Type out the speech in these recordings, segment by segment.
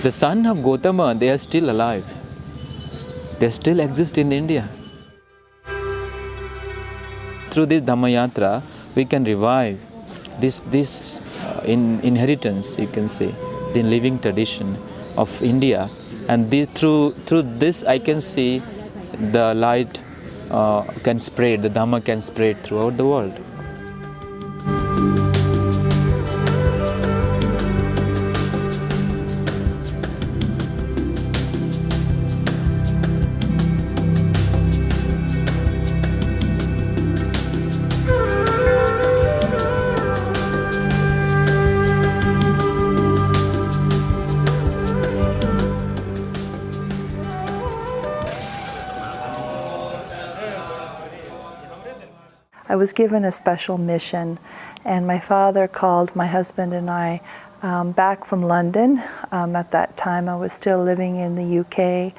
The son of Gautama, they are still alive. They still exist in India. Through this Dhammayatra, we can revive this inheritance, you can say, the living tradition of India. And through this, I can see the light can spread, the Dhamma can spread throughout the world. I was given a special mission, and my father called my husband and I back from London. At that time I was still living in the UK,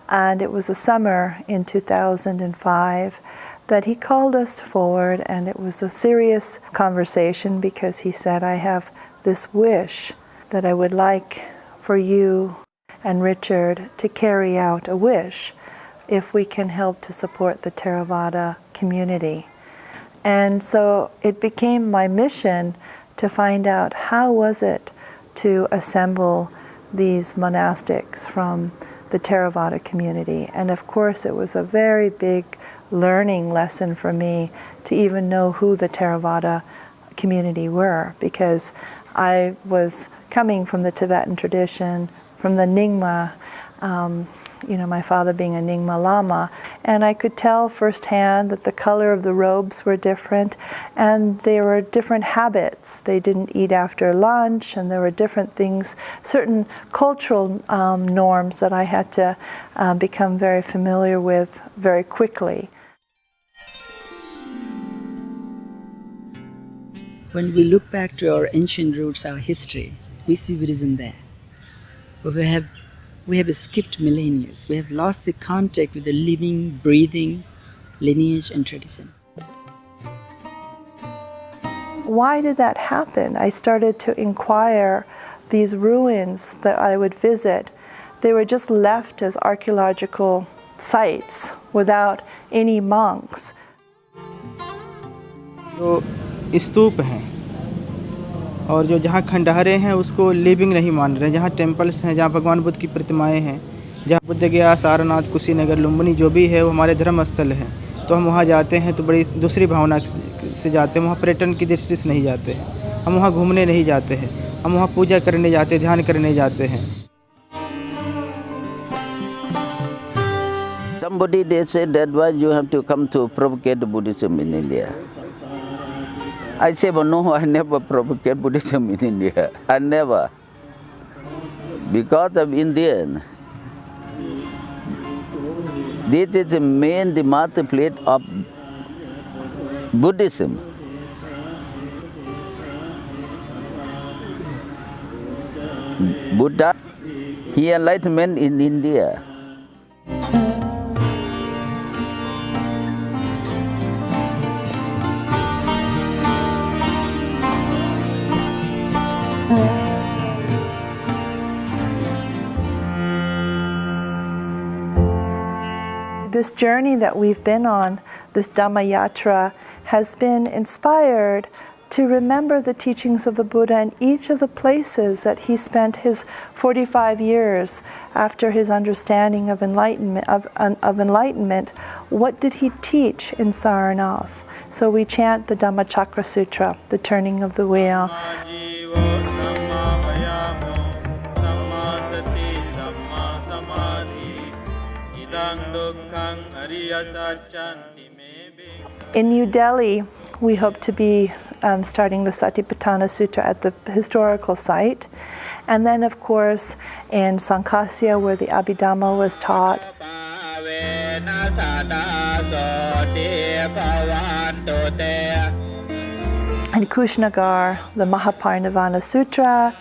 and it was a summer in 2005 that he called us forward, and it was a serious conversation because he said, I have this wish that I would like for you and Richard to carry out a wish if we can help to support the Theravada community. And so it became my mission to find out how was it to assemble these monastics from the Theravada community. And of course it was a very big learning lesson for me to even know who the Theravada community were, because I was coming from the Tibetan tradition, from the Nyingma, my father being a Nyingma Lama, and I could tell firsthand that the color of the robes were different, and there were different habits. They didn't eat after lunch, and there were different things, certain cultural norms that I had to become very familiar with very quickly. When we look back to our ancient roots, our history, we see Buddhism there. But we have skipped millennia. We have lost the contact with the living, breathing lineage and tradition. Why did that happen? I started to inquire these ruins that I would visit. They were just left as archaeological sites without any monks. जो स्तूप हैं और जो जहाँ खंडहरें हैं उसको living नहीं मान रहे, जहाँ टेम्पल्स हैं, जहाँ भगवान बुद्ध की प्रतिमाएं हैं, जहाँ बुद्ध गया, सारनाथ, कुशीनगर, लुम्बिनी जो भी है वो हमारे धर्म स्थल हैं। तो हम वहाँ जाते हैं तो बड़ी दूसरी भावना से जाते हैं, वहाँ पर्यटन की दृष्टि से नहीं जाते हैं, हम वहाँ घूमने नहीं जाते हैं, हम वहाँ पूजा करने जाते हैं, ध्यान करने जाते हैं। Somebody they said that why you have to come to propagate Buddhism in India. I say, but no, I never propagate Buddhism in India. I never. Because of Indian. This is the main birthplace of Buddhism. Buddha, he enlightenment in India. This journey that we've been on, this Dhammayatra, has been inspired to remember the teachings of the Buddha in each of the places that he spent his 45 years after his understanding of enlightenment. What did he teach in Sarnath? So we chant the Dhammachakra Sutra, the turning of the wheel. In New Delhi, we hope to be starting the Satipatthana Sutra at the historical site. And then, of course, in Sankasya, where the Abhidhamma was taught. In Kushnagar, the Mahaparinirvana Sutra.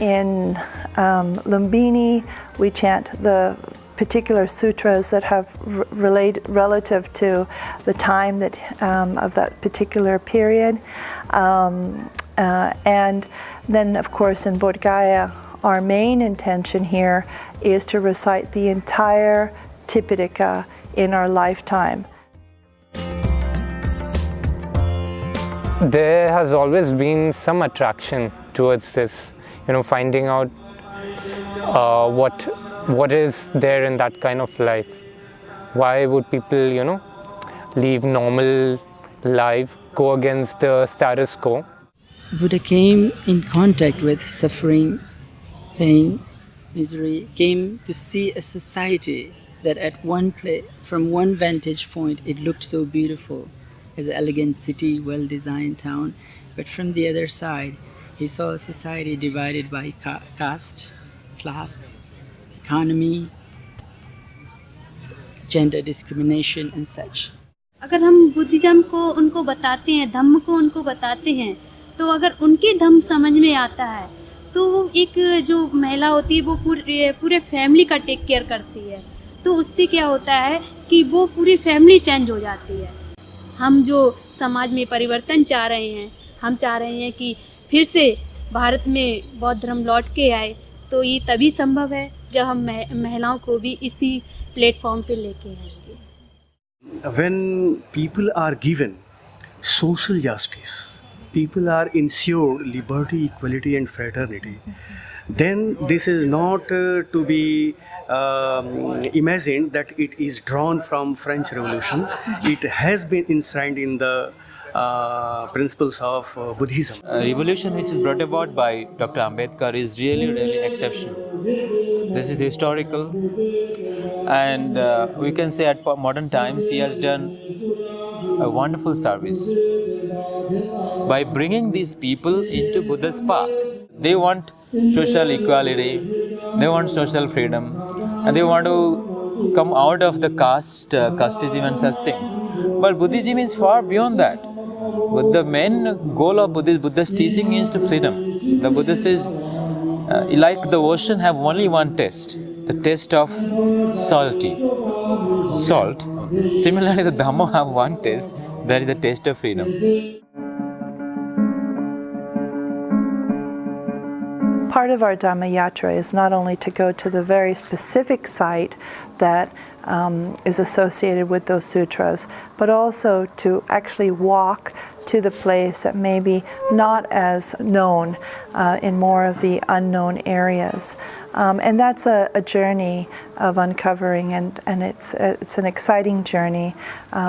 In Lumbini, we chant the particular sutras that have relative to the time that of that particular period. And then, of course, in Bodh Gaya, our main intention here is to recite the entire Tipitaka in our lifetime. There has always been some attraction towards this, finding out what is there in that kind of life. Why would people, leave normal life, go against the status quo? Buddha came in contact with suffering, pain, misery, came to see a society that at one place, from one vantage point, it looked so beautiful, as an elegant city, well-designed town. But from the other side, he saw a society divided by caste, class, economy, gender discrimination and such. अगर हम Buddhism को उनको बताते हैं, धम्म को उनको बताते हैं, तो अगर उनके धम्म समझ में आता है तो वो एक जो महिला होती है वो पूरे फैमिली का टेक केयर करती है, तो उससे क्या होता है कि वो पूरी फैमिली चेंज हो जाती है। हम जो समाज में परिवर्तन चाह रहे हैं, हम चाह रहे हैं कि फिर से भारत में बौद्ध धर्म लौट के आए, तो ये तभी संभव है जब हम महिलाओं को भी इसी प्लेटफॉर्म पे लेके आएंगे। When people are given social justice, people are ensured liberty, equality and fraternity, then this is not to be imagined that it is drawn from French Revolution. It has been enshrined in the principles of Buddhism. Revolution which is brought about by Dr. Ambedkar is really exceptional. This is historical, and we can say at modern times he has done a wonderful service by bringing these people into Buddha's path. They want social equality, they want social freedom, and they want to come out of the casteism and such things. But Buddhism is far beyond that. But the main goal of Buddha's teaching is to freedom. The Buddha says, like the ocean have only one taste, the taste of salt. Similarly, the Dhamma have one taste, that is the taste of freedom. Part of our Dhammayatra is not only to go to the very specific site that is associated with those sutras, but also to actually walk to the place that may be not as known in more of the unknown areas. And that's a journey of uncovering, and it's an exciting journey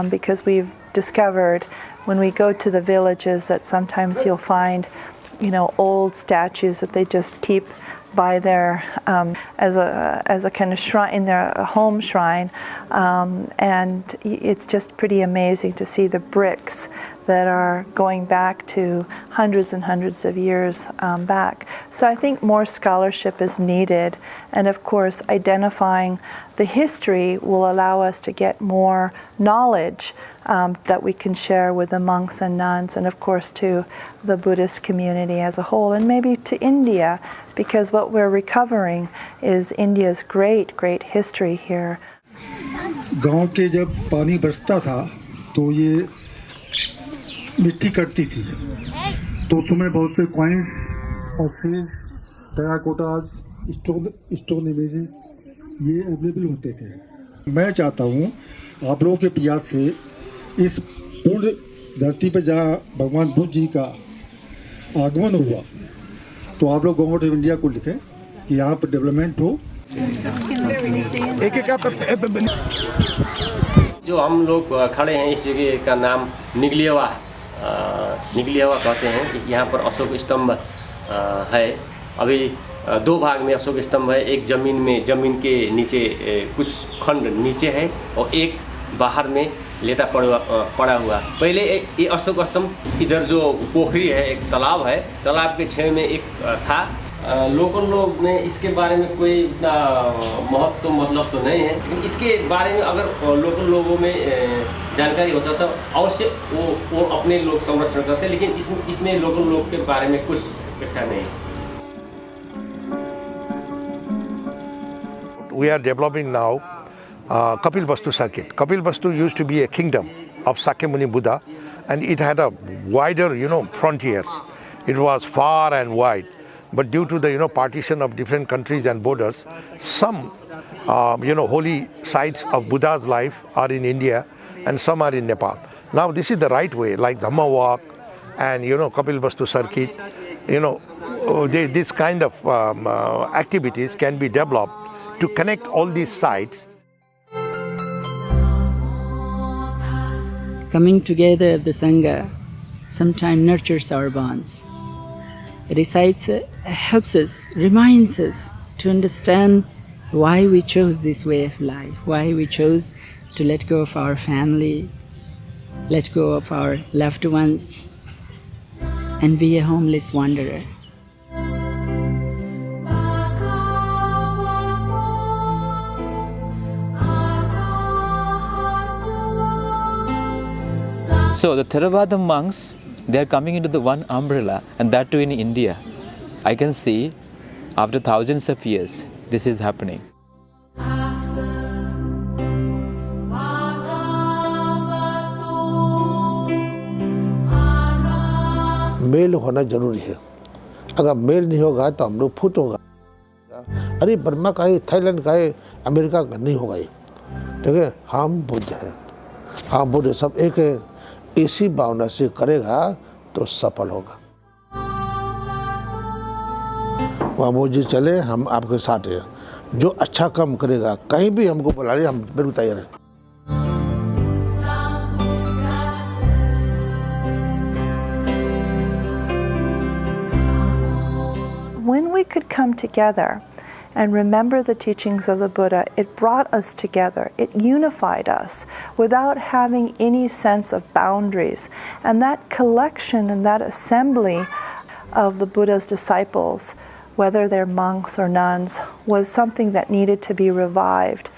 because we've discovered when we go to the villages that sometimes you'll find old statues that they just keep by their as a kind of shrine in their home shrine, and it's just pretty amazing to see the bricks that are going back to hundreds and hundreds of years back. So I think more scholarship is needed, and of course identifying the history will allow us to get more knowledge that we can share with the monks and nuns, and of course to the Buddhist community as a whole, and maybe to India, because what we're recovering is India's great history here. गांव के जब पानी बरसता था तो ये मिट्टी कटती थी, तो उसमें बहुत से कॉइन्स और फिर टेराकोटास, स्टोन इमेजेस ये अवेलेबल होते थे। मैं चाहता हूँ आप लोगों के प्रयास से इस पूर्ण धरती पर जहाँ भगवान बुद्ध जी का आगमन हुआ, तो आप लोग गवर्नमेंट ऑफ इंडिया को लिखें कि यहाँ पर डेवलपमेंट हो। जो हम लोग खड़े हैं इस जगह का नाम निगलियावा कहते हैं। यहाँ पर अशोक स्तंभ है। अभी दो भाग में अशोक स्तंभ है, एक जमीन के नीचे कुछ खंड नीचे है और एक बाहर में लेटा पड़ा हुआ। पहले ये अशोक स्तंभ इधर जो पोखरी है, एक तालाब है, तालाब के छेड़ में एक था। लोकल लोग में इसके बारे में कोई इतना महत्व मतलब तो नहीं है, लेकिन इसके बारे में अगर लोकल लोगों में जानकारी होता तो अवश्य वो अपने लोग संरक्षण करते, लेकिन इसमें लोकल लोग के बारे में कुछ ऐसा नहीं। we are developing now Kapil Vastu circuit. Kapil Vastu used to be a kingdom of Sakyamuni Buddha, and it had a wider, frontiers. It was far and wide. But due to the, partition of different countries and borders, some, holy sites of Buddha's life are in India and some are in Nepal. Now this is the right way, like Dhamma walk and, Kapil Vastu circuit, this kind of activities can be developed to connect all these sites. Coming together of the Sangha sometimes nurtures our bonds. It recites, helps us, reminds us to understand why we chose this way of life, why we chose to let go of our family, let go of our loved ones, and be a homeless wanderer. So the Theravada monks, they are coming into the one umbrella, and that too in India. I can see after thousands of years this is happening. मेल होना जरूरी है. अगर mail नहीं होगा तो हम लोग फुट होगा. अरे बर्मा का है, थाईलैंड का है, अमेरिका का नहीं होगा ये. ठीक है, हम बुद्ध हैं, हम बुद्ध सब एक है. इसी भावना से करेगा तो सफल होगा. वहाँ मोदी चले, हम आपके साथ हैं. जो अच्छा काम करेगा, कहीं भी हमको बुला ले, हम बिल्कुल तैयार हैं. When we could come together and remember the teachings of the Buddha, it brought us together. It unified us without having any sense of boundaries. And that collection and that assembly of the Buddha's disciples, whether they're monks or nuns, was something that needed to be revived.